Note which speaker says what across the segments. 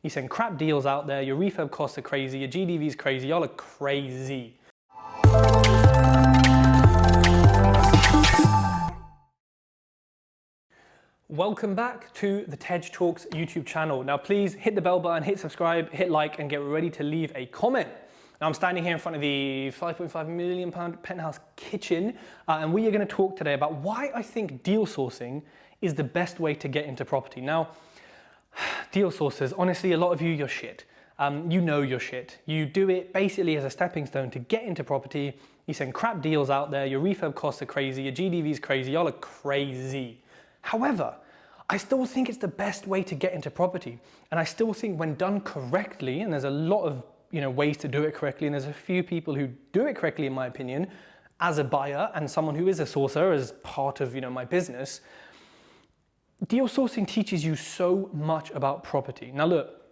Speaker 1: You send crap deals out there, your refurb costs are crazy, your GDV is crazy, y'all are crazy. Welcome back to the Tej Talks YouTube channel. Now please hit the bell button, hit subscribe, hit like, and get ready to leave a comment. Now I'm standing here in front of the £5.5 million penthouse kitchen, and we are going to talk today about why I think deal sourcing is the best way to get into property. Now, deal sourcers, honestly, a lot of you, you're shit. You know you're shit. You do it basically as a stepping stone to get into property. You send crap deals out there, your refurb costs are crazy, your GDV is crazy, y'all are crazy. However, I still think it's the best way to get into property. And I still think when done correctly, and there's a lot of ways to do it correctly, and there's a few people who do it correctly in my opinion, as a buyer and someone who is a sourcer as part of my business, deal sourcing teaches you so much about property. Now look,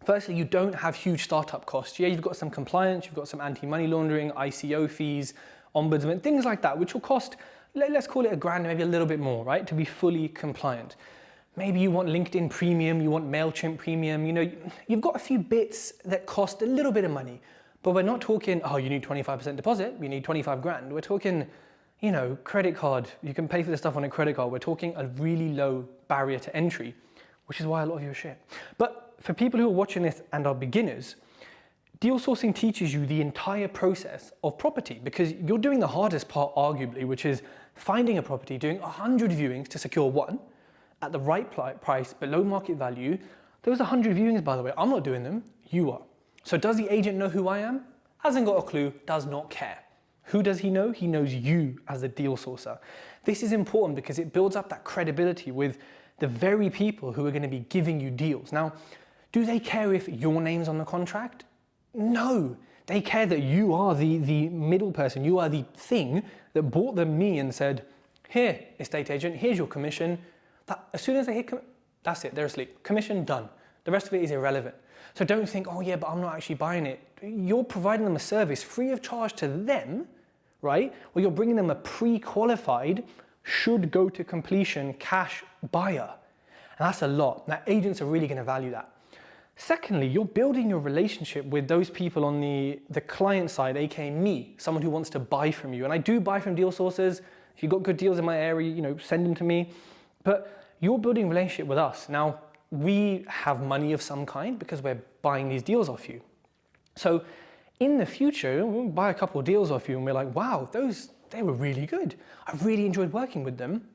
Speaker 1: firstly, you don't have huge startup costs. Yeah, you've got some compliance, you've got some anti-money laundering, ICO fees, ombudsman, things like that, which will cost, let's call it $1,000, maybe a little bit more, right, to be fully compliant. Maybe you want LinkedIn Premium, you want MailChimp Premium, you've got a few bits that cost a little bit of money, but we're not talking, oh, you need 25% deposit, you need 25 grand. We're talking, credit card, you can pay for this stuff on a credit card. We're talking a really low barrier to entry, which is why a lot of you are shit. But for people who are watching this and are beginners, deal sourcing teaches you the entire process of property because you're doing the hardest part arguably, which is finding a property, doing 100 viewings to secure one, at the right price, below market value. Those 100 viewings, by the way, I'm not doing them, you are. So does the agent know who I am? Hasn't got a clue, does not care. Who does he know? He knows you as a deal sourcer. This is important because it builds up that credibility with the very people who are going to be giving you deals. Now, do they care if your name's on the contract? No, they care that you are the middle person, you are the thing that bought them me and said, here, estate agent, here's your commission. As soon as they hit, that's it, they're asleep. Commission done. The rest of it is irrelevant. So don't think, oh yeah, but I'm not actually buying it. You're providing them a service free of charge to them, right? Or you're bringing them a pre-qualified, should go to completion cash buyer. And that's a lot. Now agents are really going to value that. Secondly, you're building your relationship with those people on the client side, aka me, someone who wants to buy from you. And I do buy from deal sources. If you've got good deals in my area, send them to me. But you're building a relationship with us. Now, we have money of some kind because we're buying these deals off you. So in the future, we'll buy a couple of deals off you and we're like, wow, they were really good. I really enjoyed working with them.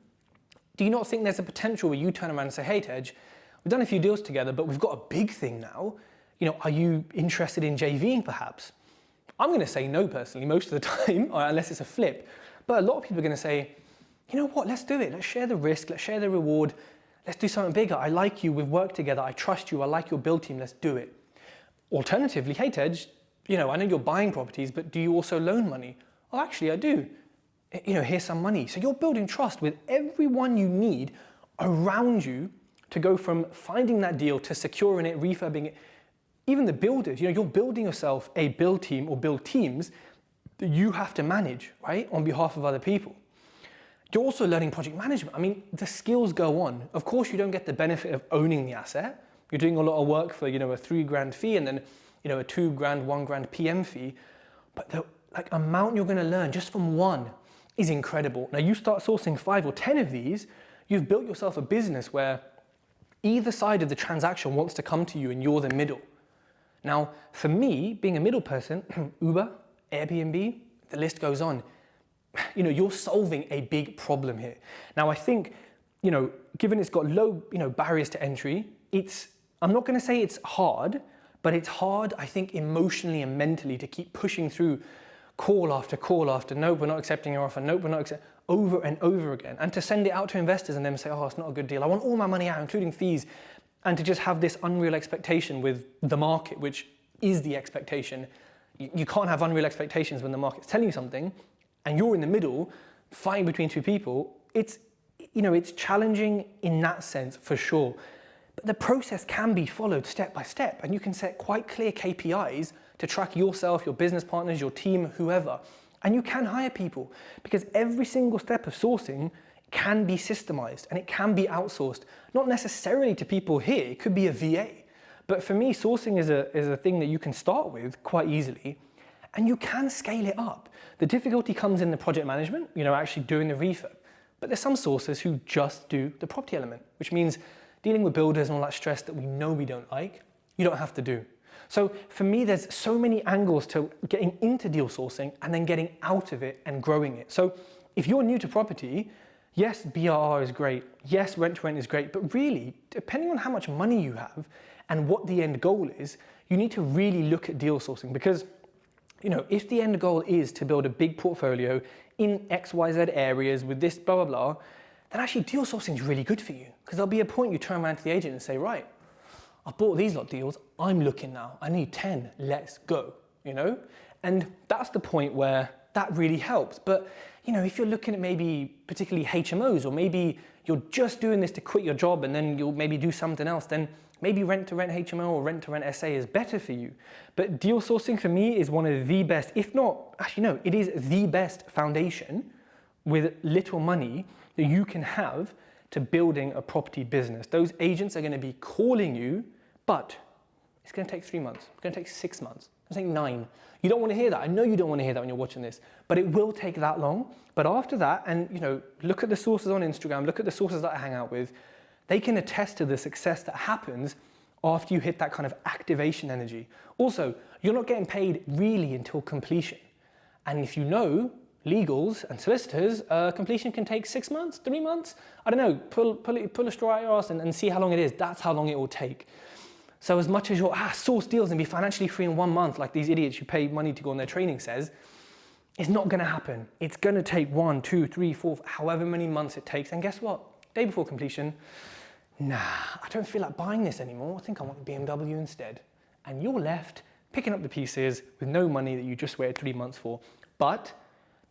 Speaker 1: Do you not think there's a potential where you turn around and say, hey, Tej, we've done a few deals together, but we've got a big thing now. Are you interested in JVing perhaps? I'm going to say no personally most of the time, unless it's a flip. But a lot of people are going to say, you know what, let's do it. Let's share the risk, let's share the reward. Let's do something bigger. I like you, we've worked together, I trust you, I like your build team, let's do it. Alternatively, hey Tej, I know you're buying properties, but do you also loan money? Oh, actually I do. Here's some money. So you're building trust with everyone you need around you to go from finding that deal to securing it, refurbing it. Even the builders, you're building yourself a build team or build teams that you have to manage, right, on behalf of other people. You're also learning project management. I mean, the skills go on. Of course, you don't get the benefit of owning the asset. You're doing a lot of work for, a $3,000 fee and then, a $2,000, $1,000 PM fee. But the amount you're gonna learn just from one is incredible. Now you start sourcing 5 or 10 of these, you've built yourself a business where either side of the transaction wants to come to you and you're the middle. Now, for me, being a middle person, Uber, Airbnb, the list goes on. You're solving a big problem here. Now, I think, given it's got low, barriers to entry, I'm not going to say it's hard, but it's hard, I think, emotionally and mentally to keep pushing through call after, nope, we're not accepting your offer, nope, we're not accepting, over and over again. And to send it out to investors and then say, oh, it's not a good deal. I want all my money out, including fees. And to just have this unreal expectation with the market, which is the expectation. You can't have unreal expectations when the market's telling you something and you're in the middle fighting between two people. It's challenging in that sense for sure. But the process can be followed step by step and you can set quite clear KPIs to track yourself, your business partners, your team, whoever. And you can hire people because every single step of sourcing can be systemized and it can be outsourced. Not necessarily to people here, it could be a VA. But for me, sourcing is a thing that you can start with quite easily, and you can scale it up. The difficulty comes in the project management, actually doing the refurb. But there's some sourcers who just do the property element, which means dealing with builders and all that stress that we know we don't like, you don't have to do. So for me, there's so many angles to getting into deal sourcing and then getting out of it and growing it. So if you're new to property, yes, BRR is great. Yes, rent to rent is great. But really, depending on how much money you have and what the end goal is, you need to really look at deal sourcing, because if the end goal is to build a big portfolio in XYZ areas with this blah, blah, blah, then actually deal sourcing is really good for you, because there'll be a point you turn around to the agent and say, right, I've bought these lot deals, I'm looking now, I need 10, let's go, And that's the point where that really helps. But, if you're looking at maybe particularly HMOs, or maybe you're just doing this to quit your job and then you'll maybe do something else, then maybe rent to rent HMO or rent to rent SA is better for you. But deal sourcing for me is one of the best, if not, actually no, it is the best foundation with little money that you can have to building a property business. Those agents are going to be calling you, but it's going to take 3 months. It's going to take 6 months. It's going to take 9. You don't want to hear that. I know you don't want to hear that when you're watching this, but it will take that long. But after that, and look at the sources on Instagram, look at the sources that I hang out with, they can attest to the success that happens after you hit that kind of activation energy. Also, you're not getting paid really until completion. And if you know legals and solicitors, completion can take 6 months, 3 months. I don't know, pull a straw out your ass and see how long it is. That's how long it will take. So as much as you'll source deals and be financially free in 1 month, like these idiots who pay money to go on their training says, it's not gonna happen. It's gonna take 1, 2, 3, 4, however many months it takes. And guess what? Day before completion, nah, I don't feel like buying this anymore. I think I want a BMW instead. And you're left picking up the pieces with no money that you just waited 3 months for. But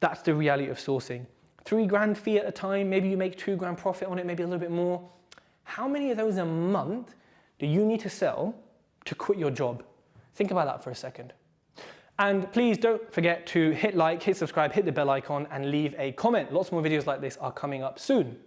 Speaker 1: that's the reality of sourcing. 3 grand fee at a time, maybe you make 2 grand profit on it, maybe a little bit more. How many of those a month do you need to sell to quit your job? Think about that for a second. And please don't forget to hit like, hit subscribe, hit the bell icon, and leave a comment. Lots more videos like this are coming up soon.